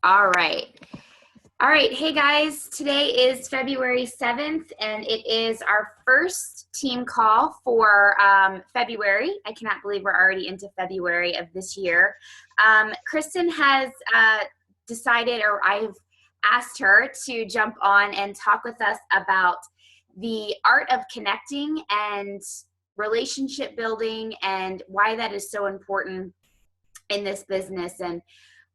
All right. All right. Hey guys, today is February 7th and it is our first team call for February. I cannot believe we're already into February of this year. Kristen has decided, or I've asked her to jump on and talk with us about the art of connecting and relationship building and why that is so important in this business. And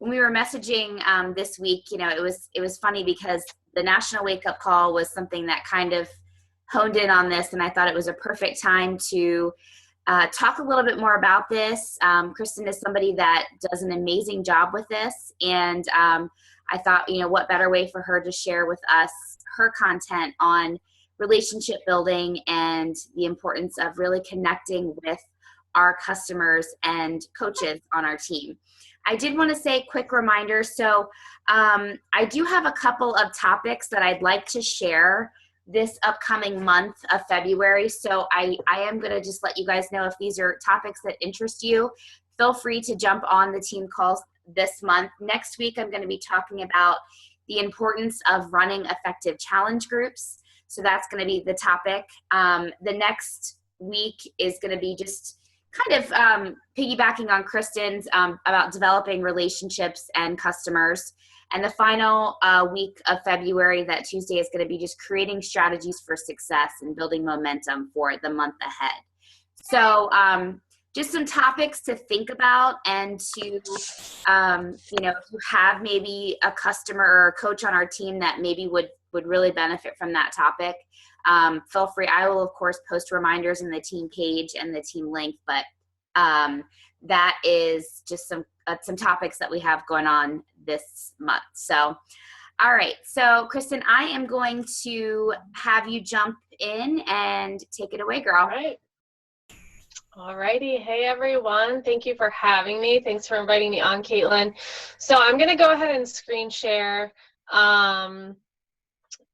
when we were messaging this week, it was funny because the National Wake Up Call was something that kind of honed in on this, and I thought it was a perfect time to talk a little bit more about this. Kristen is somebody that does an amazing job with this, and I thought, what better way for her to share with us her content on relationship building and the importance of really connecting with our customers and coaches on our team. I did want to say quick reminder. So I do have a couple of topics that I'd like to share this upcoming month of February. So I am going to just let you guys know if these are topics that interest you. Feel free to jump on the team calls this month. Next week, I'm going to be talking about the importance of running effective challenge groups. So that's going to be the topic. The next week is going to be just kind of piggybacking on Kristen's about developing relationships and customers. And the final week of February, that Tuesday, is going to be just creating strategies for success and building momentum for the month ahead. So just some topics to think about, and to, if you have maybe a customer or a coach on our team that maybe would really benefit from that topic, feel free. I will, of course, post reminders in the team page and the team link, but that is just some topics that we have going on this month. So, all right. So, Kristen, I am going to have you jump in and take it away, girl. All right. All righty. Hey, everyone. Thank you for having me. Thanks for inviting me on, Caitlin. So I'm going to go ahead and screen share.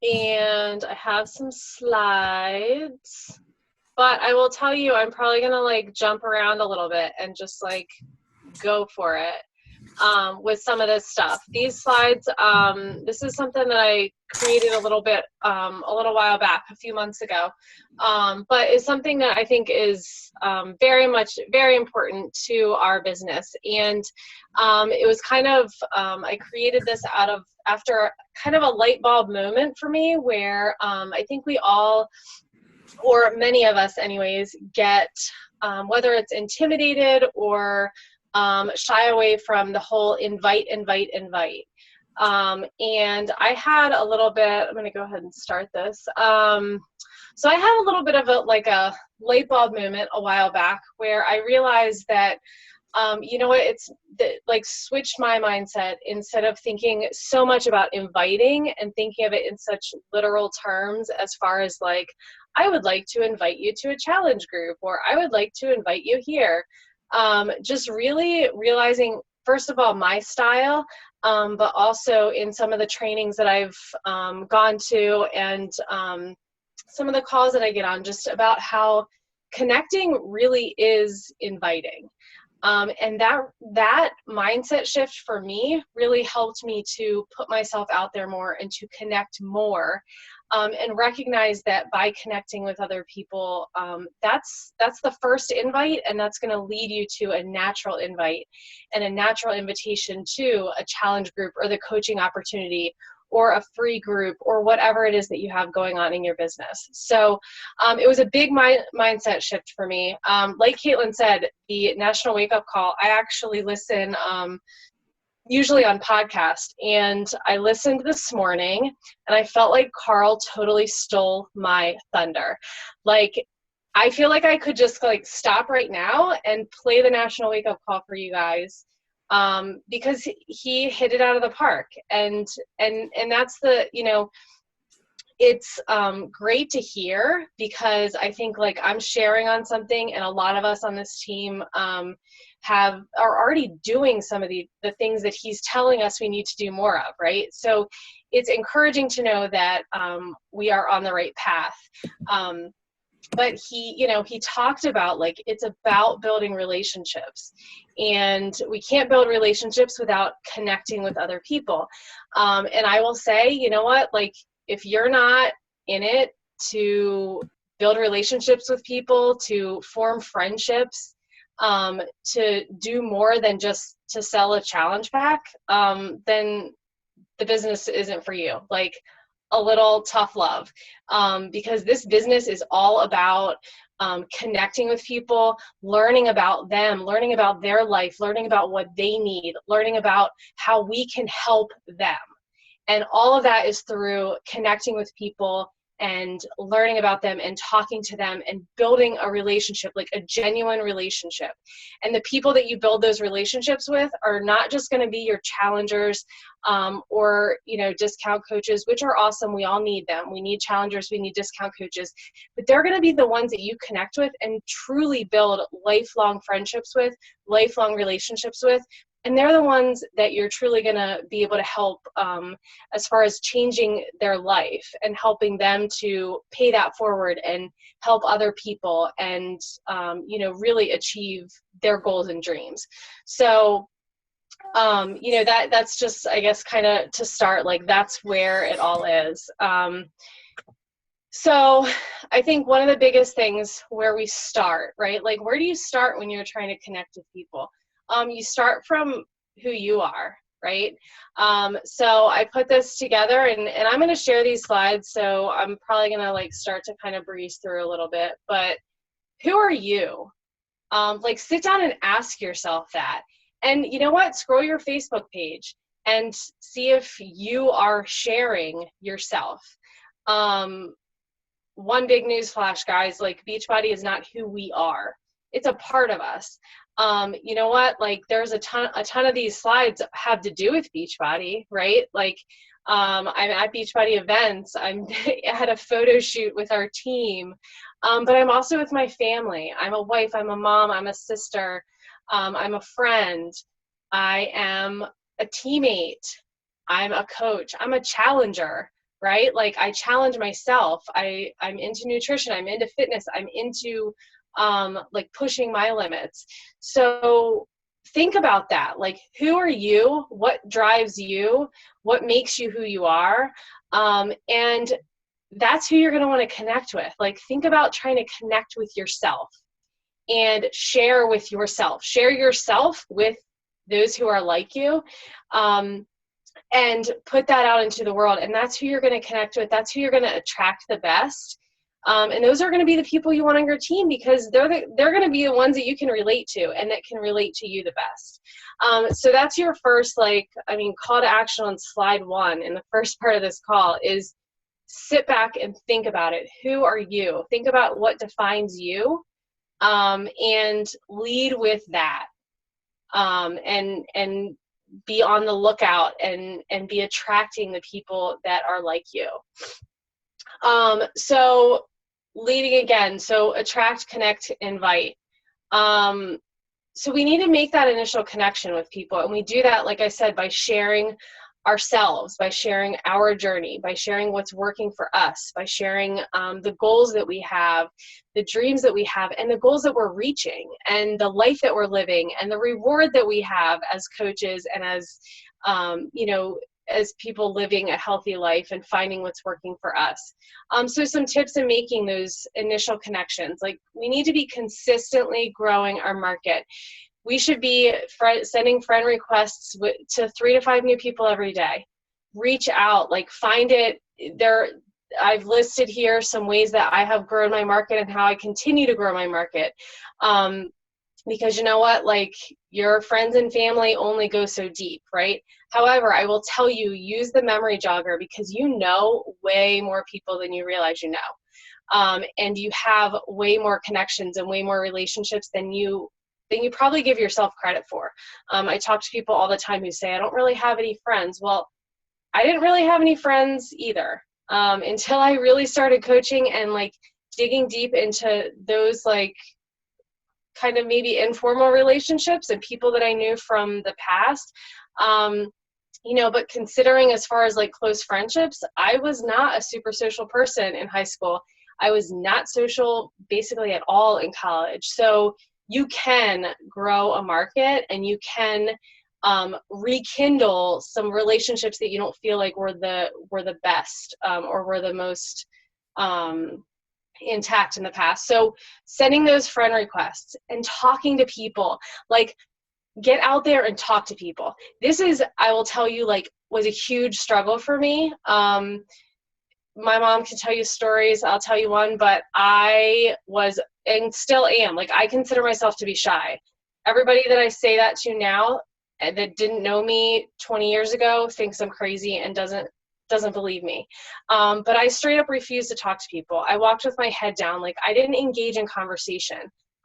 And I have some slides, but I will tell you, I'm probably going to jump around a little bit and just go for it with some of this stuff. These slides, this is something that I created a little while back, a few months ago, but it's something that I think is very important to our business. And it was kind of, I created this after kind of a light bulb moment for me, where I think we all, or many of us anyways, get, whether it's intimidated or shy away from the whole invite. And I had a little bit, I'm going to go ahead and start this. So I had a little bit of a light bulb moment a while back, where I realized that, it's switched my mindset. Instead of thinking so much about inviting and thinking of it in such literal terms, as far as I would like to invite you to a challenge group, or I would like to invite you here. Just really realizing, first of all, my style, but also in some of the trainings that I've gone to, and some of the calls that I get on, just about how connecting really is inviting. And that mindset shift for me really helped me to put myself out there more and to connect more, and recognize that by connecting with other people, that's the first invite, and that's going to lead you to a natural invite and a natural invitation to a challenge group, or the coaching opportunity, or a free group, or whatever it is that you have going on in your business. So it was a big mindset shift for me. Like Caitlin said, the National Wake Up Call, I actually listen usually on podcast, and I listened this morning, and I felt like Carl totally stole my thunder. I feel like I could just stop right now and play the National Wake Up Call for you guys, because he hit it out of the park. And that's the, it's great to hear, because I think I'm sharing on something, and a lot of us on this team are already doing some of the things that he's telling us we need to do more of, right? So it's encouraging to know that we are on the right path. but he talked about, like, it's about building relationships, and we can't build relationships without connecting with other people. And I will say, you know what, like, if you're not in it to build relationships with people, to form friendships, to do more than just to sell a challenge pack, then the business isn't for you. Like, a little tough love, because this business is all about connecting with people, learning about them, learning about their life, learning about what they need, learning about how we can help them. And all of that is through connecting with people and learning about them and talking to them and building a relationship, like a genuine relationship. And the people that you build those relationships with are not just going to be your challengers, or, discount coaches, which are awesome. We all need them. We need challengers. We need discount coaches. But they're going to be the ones that you connect with and truly build lifelong friendships with, lifelong relationships with. And they're the ones that you're truly going to be able to help, as far as changing their life and helping them to pay that forward and help other people and, really achieve their goals and dreams. So, that's just, I guess, kind of to start, like, that's where it all is. So I think one of the biggest things where we start, right? Like, where do you start when you're trying to connect with people? You start from who you are, right? So I put this together, and I'm going to share these slides. So I'm probably going to, like, start to kind of breeze through a little bit, but who are you? Like, sit down and ask yourself that. And you know what? Scroll your Facebook page and see if you are sharing yourself. One big news flash, guys, like, Beachbody is not who we are. It's a part of us. You know what? Like, there's a ton of these slides have to do with Beachbody, right? Like, I'm at Beachbody events. I had a photo shoot with our team, but I'm also with my family. I'm a wife. I'm a mom. I'm a sister. I'm a friend. I am a teammate. I'm a coach. I'm a challenger, right? Like, I challenge myself. I'm into nutrition. I'm into fitness. I'm into like, pushing my limits. So think about that. Like, who are you? What drives you? What makes you who you are? And that's who you're going to want to connect with. Like, think about trying to connect with yourself and share with yourself. Share yourself with those who are like you. And put that out into the world. And that's who you're going to connect with. That's who you're going to attract the best. And those are going to be the people you want on your team, because they're going to be the ones that you can relate to and that can relate to you the best. So that's your first, call to action on slide 1. In the first part of this call is sit back and think about it. Who are you? Think about what defines you, and lead with that. And be on the lookout and be attracting the people that are like you. So leading again, so attract, connect, invite. So we need to make that initial connection with people. And we do that, like I said, by sharing ourselves, by sharing our journey, by sharing what's working for us, by sharing the goals that we have, the dreams that we have, and the goals that we're reaching, and the life that we're living, and the reward that we have as coaches and as, as people living a healthy life and finding what's working for us. So some tips in making those initial connections. Like, we need to be consistently growing our market. We should be sending friend requests to 3 to 5 new people every day. Reach out, like, find it there. I've listed here some ways that I have grown my market and how I continue to grow my market. Because you know what, like, your friends and family only go so deep, right? However, I will tell you, use the memory jogger, because you know way more people than you realize you know. And you have way more connections and way more relationships than you probably give yourself credit for. I talk to people all the time who say, I don't really have any friends. Well, I didn't really have any friends either, until I really started coaching and, like, digging deep into those, like, kind of maybe informal relationships and people that I knew from the past. But considering as far as, like, close friendships, I was not a super social person in high school. I was not social basically at all in college. So you can grow a market, and you can rekindle some relationships that you don't feel like were the best, or were the most intact in the past. So sending those friend requests and talking to people, like, get out there and talk to people. This is, I will tell you, like, was a huge struggle for me. My mom can tell you stories. I'll tell you one, but I was, and still am, like, I consider myself to be shy. Everybody that I say that to now that didn't know me 20 years ago thinks I'm crazy and doesn't believe me. But I straight up refused to talk to people. I walked with my head down. Like, I didn't engage in conversation.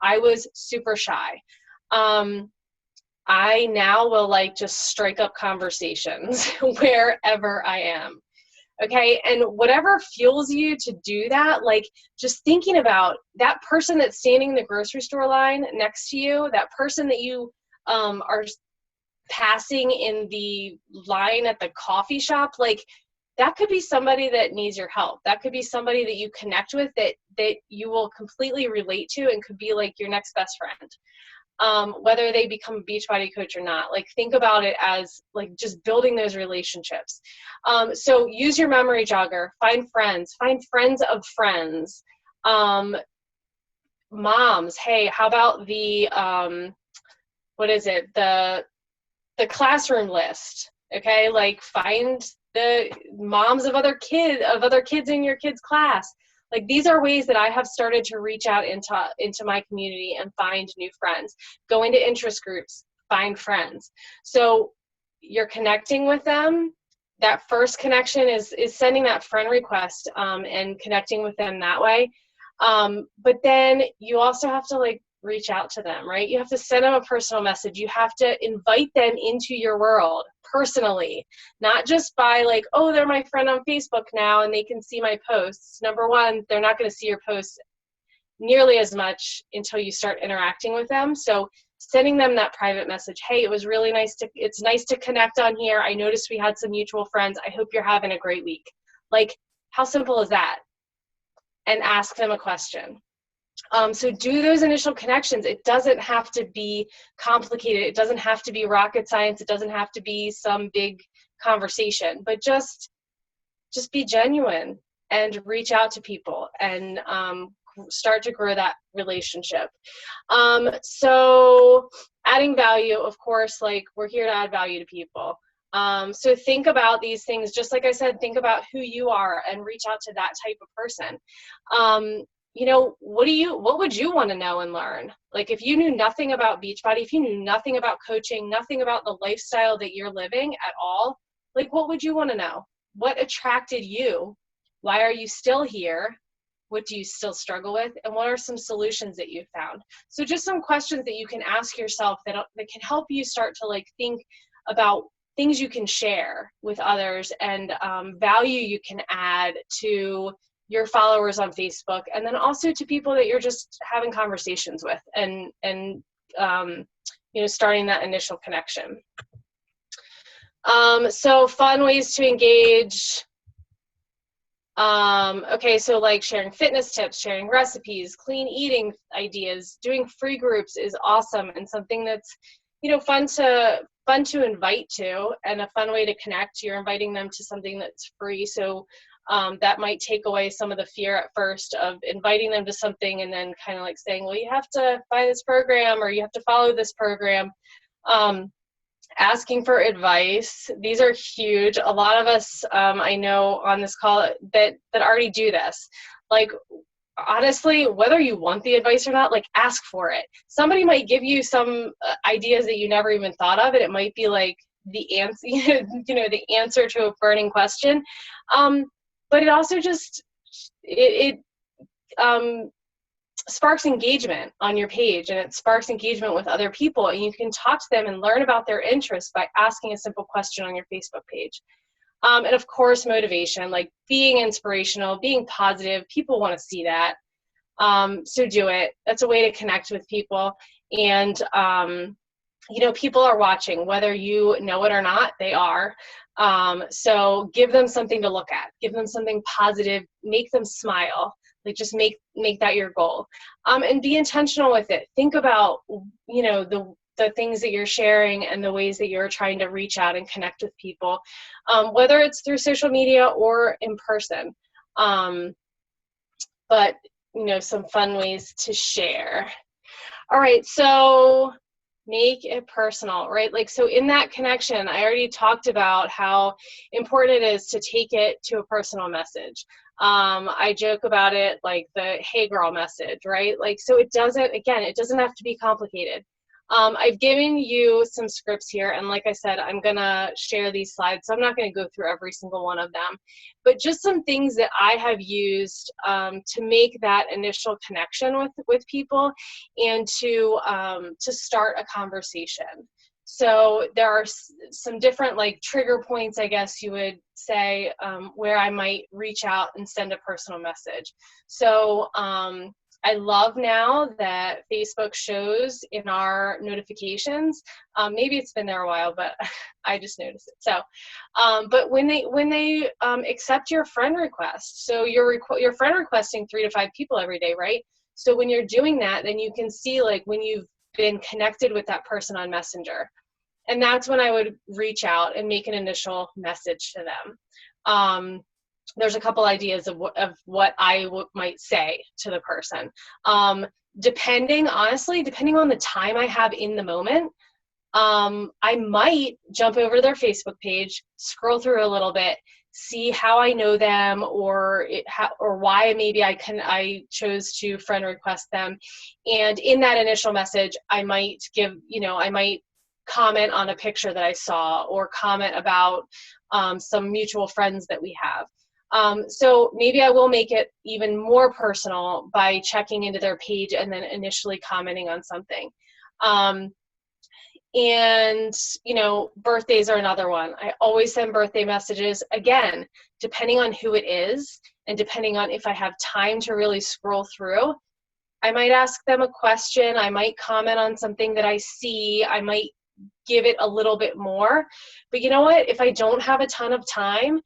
I was super shy. I now will, like, just strike up conversations wherever I am. Okay. And whatever fuels you to do that, like, just thinking about that person that's standing in the grocery store line next to you, that person that you are passing in the line at the coffee shop, like, that could be somebody that needs your help. That could be somebody that you connect with that you will completely relate to and could be like your next best friend. Whether they become a Beachbody coach or not, like, think about it as, like, just building those relationships. So use your memory jogger, find friends of friends. Moms, hey, how about the, the classroom list? Okay. Like, find the moms of other kids in your kids' class. Like, these are ways that I have started to reach out into my community and find new friends. Go into interest groups, find friends. So you're connecting with them. That first connection is sending that friend request, and connecting with them that way. But then you also have to, like, reach out to them, right? You have to send them a personal message. You have to invite them into your world personally, not just by, like, oh, they're my friend on Facebook now and they can see my posts. Number one, they're not going to see your posts nearly as much until you start interacting with them. So sending them that private message, hey, it's nice to connect on here. I noticed we had some mutual friends. I hope you're having a great week. Like, how simple is that? And ask them a question. So do those initial connections. It doesn't have to be complicated. It doesn't have to be rocket science. It doesn't have to be some big conversation, but just be genuine and reach out to people and start to grow that relationship. So adding value, of course, like, we're here to add value to people. So think about these things. Just like I said, think about who you are and reach out to that type of person. What would you want to know and learn? Like, if you knew nothing about Beachbody, if you knew nothing about coaching, nothing about the lifestyle that you're living at all, like, what would you want to know? What attracted you? Why are you still here? What do you still struggle with? And what are some solutions that you've found? So just some questions that you can ask yourself that can help you start to, like, think about things you can share with others and value you can add to your followers on Facebook, and then also to people that you're just having conversations with and starting that initial connection. So fun ways to engage. Okay, so, like, sharing fitness tips, sharing recipes, clean eating ideas, doing free groups is awesome and something that's, fun to invite to, and a fun way to connect. You're inviting them to something that's free. So that might take away some of the fear at first of inviting them to something and then kind of, like, saying, well, you have to buy this program or you have to follow this program. Asking for advice. These are huge. A lot of us, I know on this call that already do this. Like, honestly, whether you want the advice or not, like, ask for it. Somebody might give you some ideas that you never even thought of, and it might be like the answer, the answer to a burning question. But it also just, sparks engagement on your page, and it sparks engagement with other people, and you can talk to them and learn about their interests by asking a simple question on your Facebook page. And of course, motivation, like being inspirational, being positive. People want to see that. So do it. That's a way to connect with people. And, people are watching, whether you know it or not, they are. So give them something to look at, give them something positive, make them smile. Like just make that your goal, and be intentional with it. Think about, the things that you're sharing and the ways that you're trying to reach out and connect with people, whether it's through social media or in person. But, some fun ways to share. All right, so make it personal, right? Like, so in that connection, I already talked about how important it is to take it to a personal message. I joke about it like the hey girl message, right? Like, so it doesn't have to be complicated. I've given you some scripts here, and like I said, I'm gonna share these slides, so I'm not gonna go through every single one of them, but just some things that I have used to make that initial connection with people and to start a conversation. So there are some different like trigger points, I guess you would say, where I might reach out and send a personal message. So I love now that Facebook shows in our notifications. Maybe it's been there a while, but I just noticed it. So, but when they accept your friend request, so you're friend requesting 3 to 5 people every day, right? So when you're doing that, then you can see like when you've been connected with that person on Messenger, and that's when I would reach out and make an initial message to them. There's a couple ideas of what I might say to the person. Depending on the time I have in the moment, I might jump over their Facebook page, scroll through a little bit, see how I know them, or why maybe I chose to friend request them. And in that initial message, I might comment on a picture that I saw, or comment about some mutual friends that we have. So maybe I will make it even more personal by checking into their page and then initially commenting on something. And, birthdays are another one. I always send birthday messages, again, depending on who it is and depending on if I have time to really scroll through. I might ask them a question. I might comment on something that I see. I might give it a little bit more. But you know what? If I don't have a ton of time,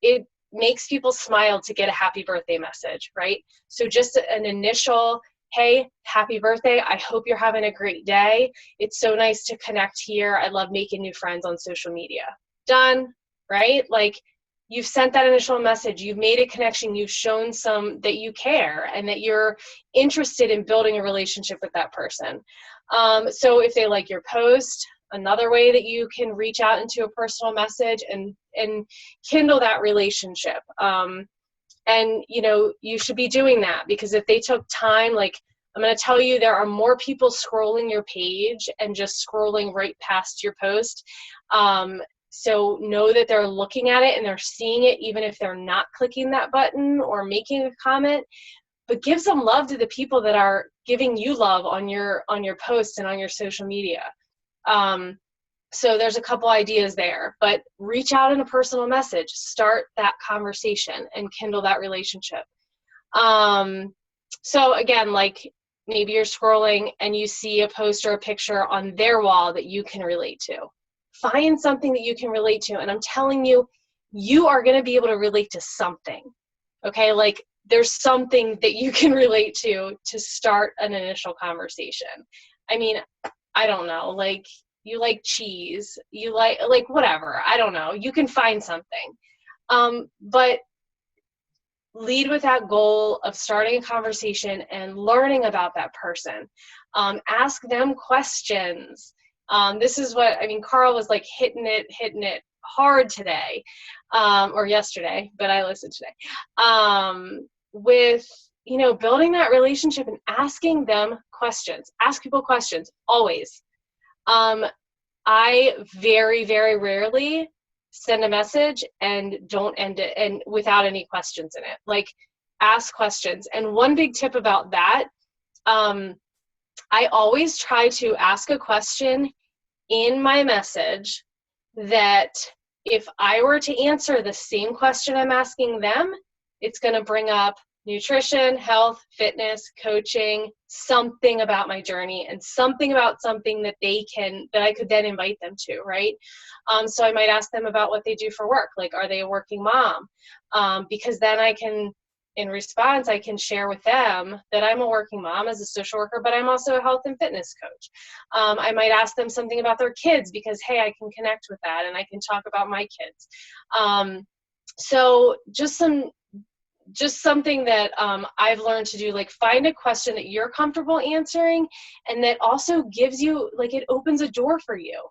it makes people smile to get a happy birthday message, right? So just an initial, hey, happy birthday. I hope you're having a great day. It's so nice to connect here. I love making new friends on social media. Done, right? Like, you've sent that initial message. You've made a connection. You've shown that you care and that you're interested in building a relationship with that person. So if they like your post, another way that you can reach out into a personal message and kindle that relationship. And you should be doing that, because if they took time, like, I'm going to tell you, there are more people scrolling your page and just scrolling right past your post. So know that they're looking at it and they're seeing it, even if they're not clicking that button or making a comment. But give some love to the people that are giving you love on your posts and on your social media. So there's a couple ideas there, but reach out in a personal message, start that conversation and kindle that relationship. So again, like, maybe you're scrolling and you see a post or a picture on their wall that you can relate to. Find something that you can relate to. And I'm telling you, you are going to be able to relate to something. Okay. Like, there's something that you can relate to start an initial conversation. I mean, I don't know, like, you like cheese, you like whatever, I don't know, you can find something. But lead with that goal of starting a conversation and learning about that person. Ask them questions. This is what, Carl was like hitting it hard today, or yesterday, but I listened today, with, building that relationship and asking them questions. Ask people questions, always. I very, very rarely send a message and don't end it and without any questions in it. Like, ask questions. And one big tip about that, I always try to ask a question in my message that if I were to answer the same question I'm asking them, it's going to bring up nutrition, health, fitness, coaching, something about my journey, and something about something that I could then invite them to, right? So I might ask them about what they do for work. Like, are they a working mom? Because then I can in response, I can share with them that I'm a working mom as a social worker, but I'm also a health and fitness coach. I might ask them something about their kids because, hey, I can connect with that and I can talk about my kids. So just something that I've learned to do, like find a question that you're comfortable answering and that also gives you, like it opens a door for you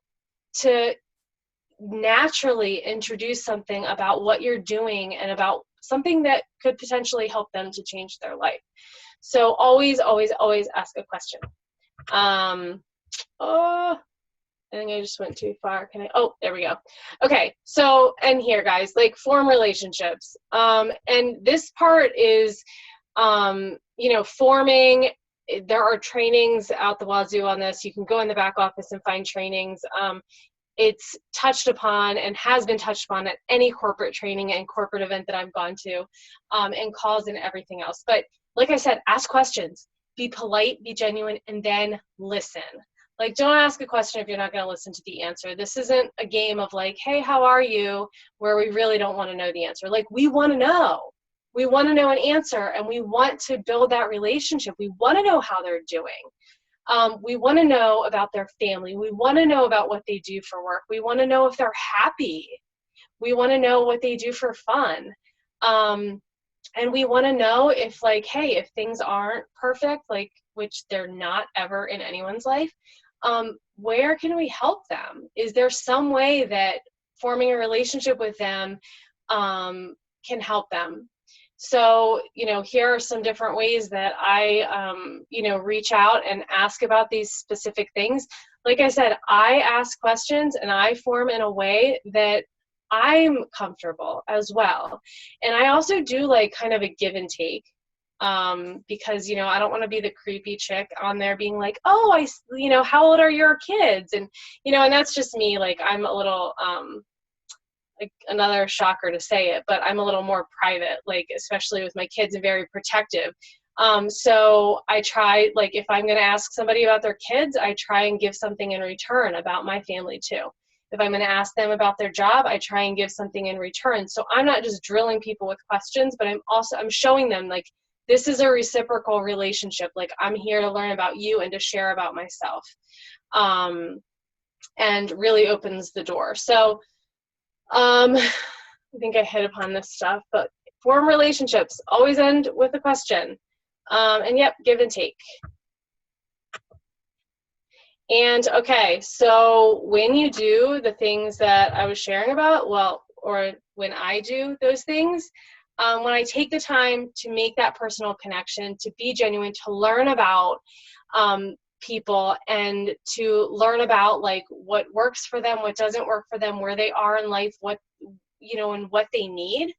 to naturally introduce something about what you're doing and about something that could potentially help them to change their life. So always, always, always ask a question. Oh, I think I just went too far. Oh, there we go. Okay. So, and here guys, like form relationships. And this part is, forming. There are trainings out the wazoo on this. You can go in the back office and find trainings. It's touched upon and has been touched upon at any corporate training and corporate event that I've gone to, and calls and everything else. But like I said, ask questions, be polite, be genuine, and then listen. Like, don't ask a question if you're not going to listen to the answer. This isn't a game of like, hey, how are you? Where we really don't want to know the answer. Like, we want to know. We want to know an answer, and we want to build that relationship. We want to know how they're doing. We want to know about their family. We want to know about what they do for work. We want to know if they're happy. We want to know what they do for fun. And we want to know if, like, hey, if things aren't perfect, like, which they're not ever in anyone's life, where can we help them? Is there some way that forming a relationship with them can help them? So, here are some different ways that I, reach out and ask about these specific things. Like I said, I ask questions and I form in a way that I'm comfortable as well. And I also do like kind of a give and take, because, I don't want to be the creepy chick on there being like, oh, how old are your kids? And, and that's just me. Like, I'm a little, like another shocker to say it, but I'm a little more private, like, especially with my kids, and very protective. So I try, like, if I'm going to ask somebody about their kids, I try and give something in return about my family too. If I'm going to ask them about their job, I try and give something in return. So I'm not just drilling people with questions, but I'm showing them, like, this is a reciprocal relationship. Like, I'm here to learn about you and to share about myself, and really opens the door. So, I think I hit upon this stuff, but form relationships, always end with a question. And yep, give and take. And okay, so when you do the things that I was sharing about, or when I do those things, when I take the time to make that personal connection, to be genuine, to learn about people, and to learn about like what works for them, what doesn't work for them, where they are in life, what, and what they need,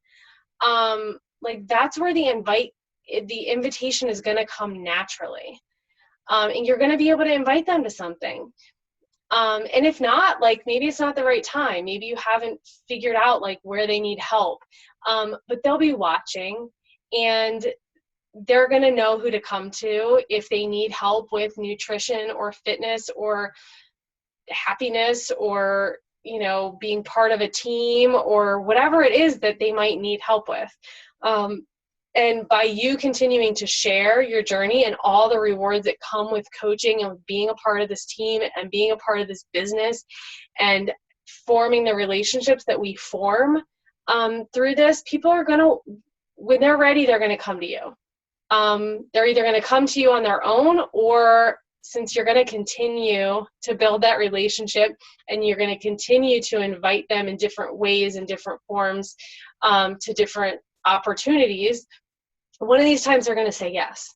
like that's where the invitation is going to come naturally. And you're going to be able to invite them to something. And if not, like maybe it's not the right time. Maybe you haven't figured out like where they need help. But they'll be watching, and they're going to know who to come to if they need help with nutrition or fitness or happiness or, being part of a team or whatever it is that they might need help with. And by you continuing to share your journey and all the rewards that come with coaching and being a part of this team and being a part of this business and forming the relationships that we form through this, people are going to, when they're ready, they're going to come to you. They're either going to come to you on their own, or since you're going to continue to build that relationship and you're going to continue to invite them in different ways and different forms to different opportunities, one of these times they're going to say yes.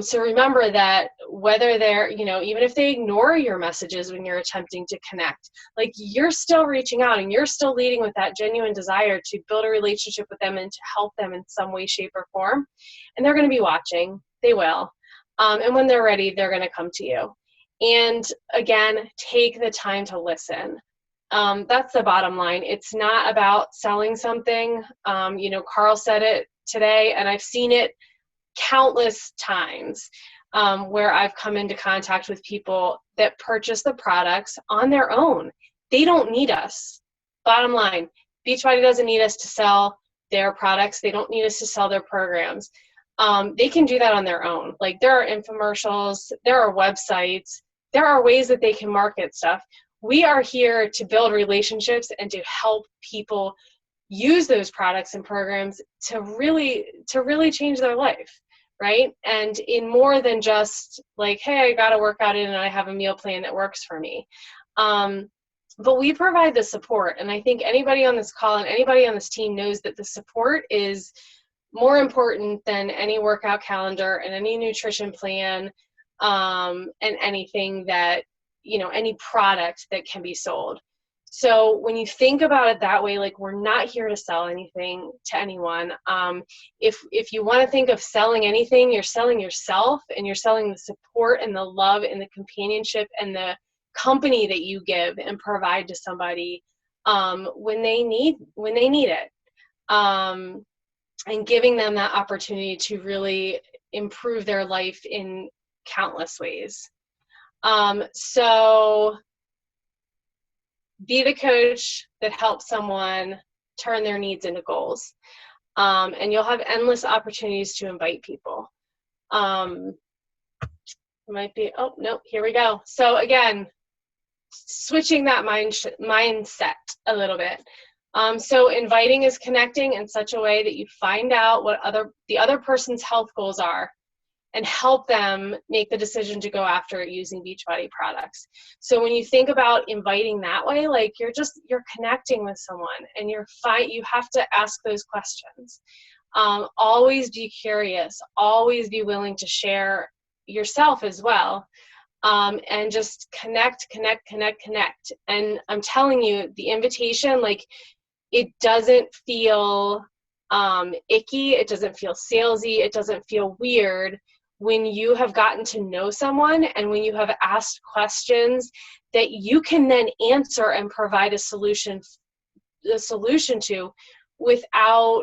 So remember that whether they're, even if they ignore your messages when you're attempting to connect, like you're still reaching out and you're still leading with that genuine desire to build a relationship with them and to help them in some way, shape, or form. And they're going to be watching. They will. And when they're ready, they're going to come to you. And again, take the time to listen. That's the bottom line. It's not about selling something. Carl said it today, and I've seen it countless times where I've come into contact with people that purchase the products on their own. They don't need us. Bottom line, Beachbody doesn't need us to sell their products. They don't need us to sell their programs. They can do that on their own. Like, there are infomercials, there are websites, there are ways that they can market stuff. We are here to build relationships and to help people use those products and programs to really change their life, right? And in more than just like, hey, I got to work out in and I have a meal plan that works for me. But we provide the support. And I think anybody on this call and anybody on this team knows that the support is more important than any workout calendar and any nutrition plan, and anything that, any product that can be sold. So when you think about it that way, like, we're not here to sell anything to anyone. If you want to think of selling anything, you're selling yourself, and you're selling the support and the love and the companionship and the company that you give and provide to somebody when they need it, and giving them that opportunity to really improve their life in countless ways. So be the coach that helps someone turn their needs into goals. And you'll have endless opportunities to invite people. Oh, no, here we go. So again, switching that mindset a little bit. So inviting is connecting in such a way that you find out what the other person's health goals are and help them make the decision to go after it using Beachbody products. So when you think about inviting that way, like, you're connecting with someone, and you have to ask those questions. Always be curious, always be willing to share yourself as well. And just connect. And I'm telling you, the invitation, like, it doesn't feel icky, it doesn't feel salesy, it doesn't feel weird when you have gotten to know someone and when you have asked questions that you can then answer and provide a solution to without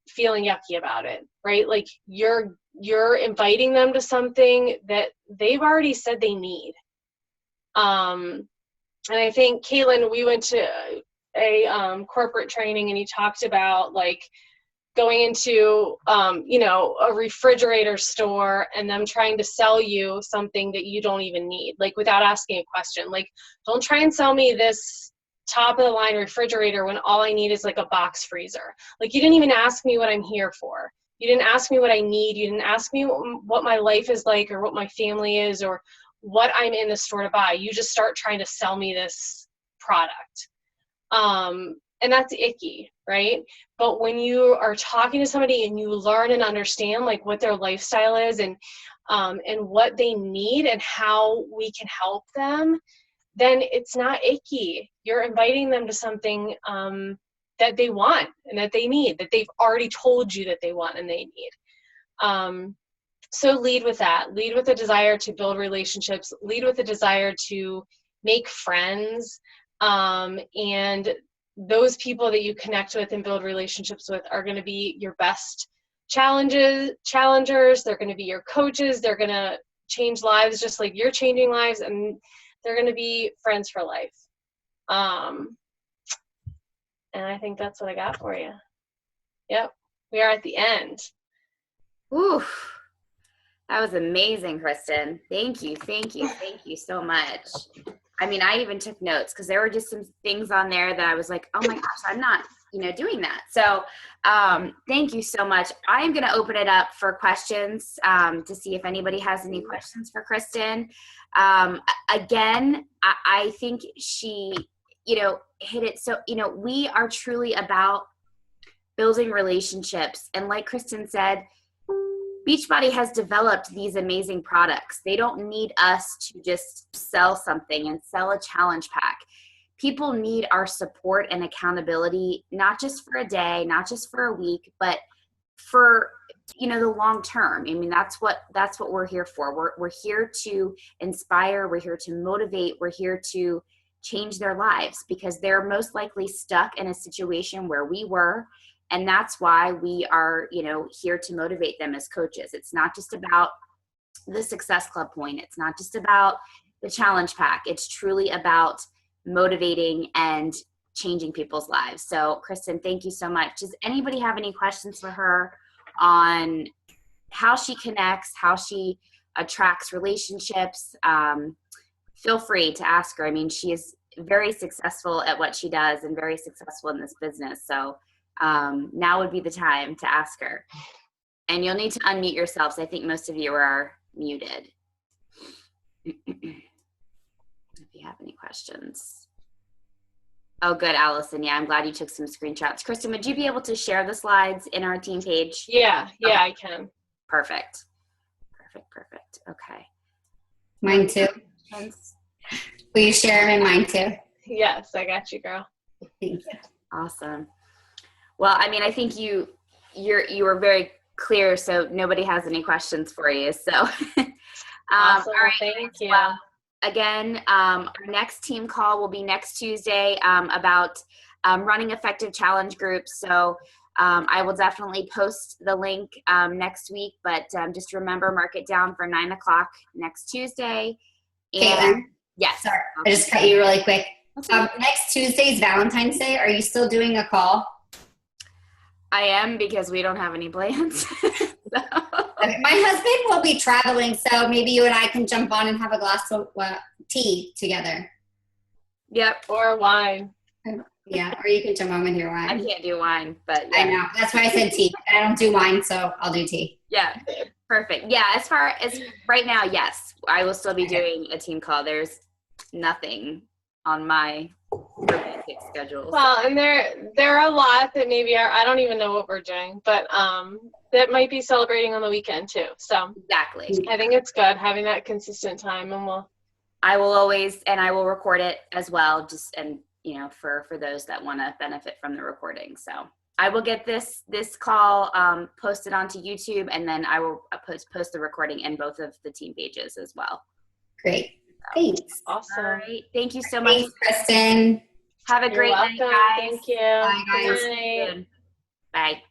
feeling yucky about it, right? Like, you're inviting them to something that they've already said they need. And I think, Caitlin, we went to a corporate training, and you talked about, like, going into, a refrigerator store and them trying to sell you something that you don't even need, like, without asking a question. Like, don't try and sell me this top of the line refrigerator when all I need is like a box freezer. Like, you didn't even ask me what I'm here for. You didn't ask me what I need. You didn't ask me what my life is like, or what my family is, or what I'm in the store to buy. You just start trying to sell me this product. And that's icky, right? But when you are talking to somebody and you learn and understand, like, what their lifestyle is, and what they need and how we can help them, then it's not icky. You're inviting them to something that they want and that they need, that they've already told you that they want and they need. So lead with that. Lead with a desire to build relationships. Lead with a desire to make friends. And those people that you connect with and build relationships with are going to be your best challengers. They're going to be your coaches. They're going to change lives just like you're changing lives, and they're going to be friends for life. And I think that's what I got for you. Yep. We are at the end. Oof. That was amazing, Kristen. Thank you so much. I mean, I even took notes because there were just some things on there that I was like, oh my gosh, I'm not, doing that. So thank you so much. I'm going to open it up for questions to see if anybody has any questions for Kristen. Again, I think she, hit it. So, we are truly about building relationships. And like Kristen said, Beachbody has developed these amazing products. They don't need us to just sell something and sell a challenge pack. People need our support and accountability, not just for a day, not just for a week, but for, the long term. I mean, that's what we're here for. We're here to inspire. We're here to motivate. We're here to change their lives because they're most likely stuck in a situation where we were. And that's why we are, here to motivate them as coaches. It's not just about the Success Club point. It's not just about the challenge pack. It's truly about motivating and changing people's lives. So Kristen, thank you so much. Does anybody have any questions for her on how she connects, how she attracts relationships? Feel free to ask her. I mean, she is very successful at what she does and very successful in this business. So now would be the time to ask her. And you'll need to unmute yourselves. I think most of you are muted. If you have any questions. Oh, good, Allison. Yeah, I'm glad you took some screenshots. Kristen, would you be able to share the slides in our team page? Yeah, okay. I can. Perfect. Okay. Mine too. Will you share them in mine too? Yes, I got you, girl. Thank you. Awesome. Well, I mean, I think you were very clear, so nobody has any questions for you. So, awesome. All right. Thank you. Well, again, our next team call will be next Tuesday about running effective challenge groups. So I will definitely post the link next week, but just remember, mark it down for 9 o'clock next Tuesday. And Caitlin, yes. sorry, I just cut you really quick. Next Tuesday's Valentine's Day. Are you still doing a call? I am, because we don't have any plans. So. Okay. My husband will be traveling, so maybe you and I can jump on and have a glass of tea together. Yep. Or wine. Yeah, or you can jump on with your wine. I can't do wine, but yeah. I know. That's why I said tea. I don't do wine, so I'll do tea. Yeah, perfect. Yeah, as far as right now, yes, I will still be doing a team call. There's nothing on my romantic schedule. Well, and there are a lot that maybe are, I don't even know what we're doing, but that might be celebrating on the weekend too. So exactly. I think it's good having that consistent time, and I will always, and I will record it as well, just, and you know, for those that want to benefit from the recording. So I will get this call posted onto YouTube, and then I will post the recording in both of the team pages as well. Great. Thanks. Awesome. All right. Thank you so much. Thanks, Kristen. Have a great night, guys. Thank you. Bye, guys. Good night. Bye.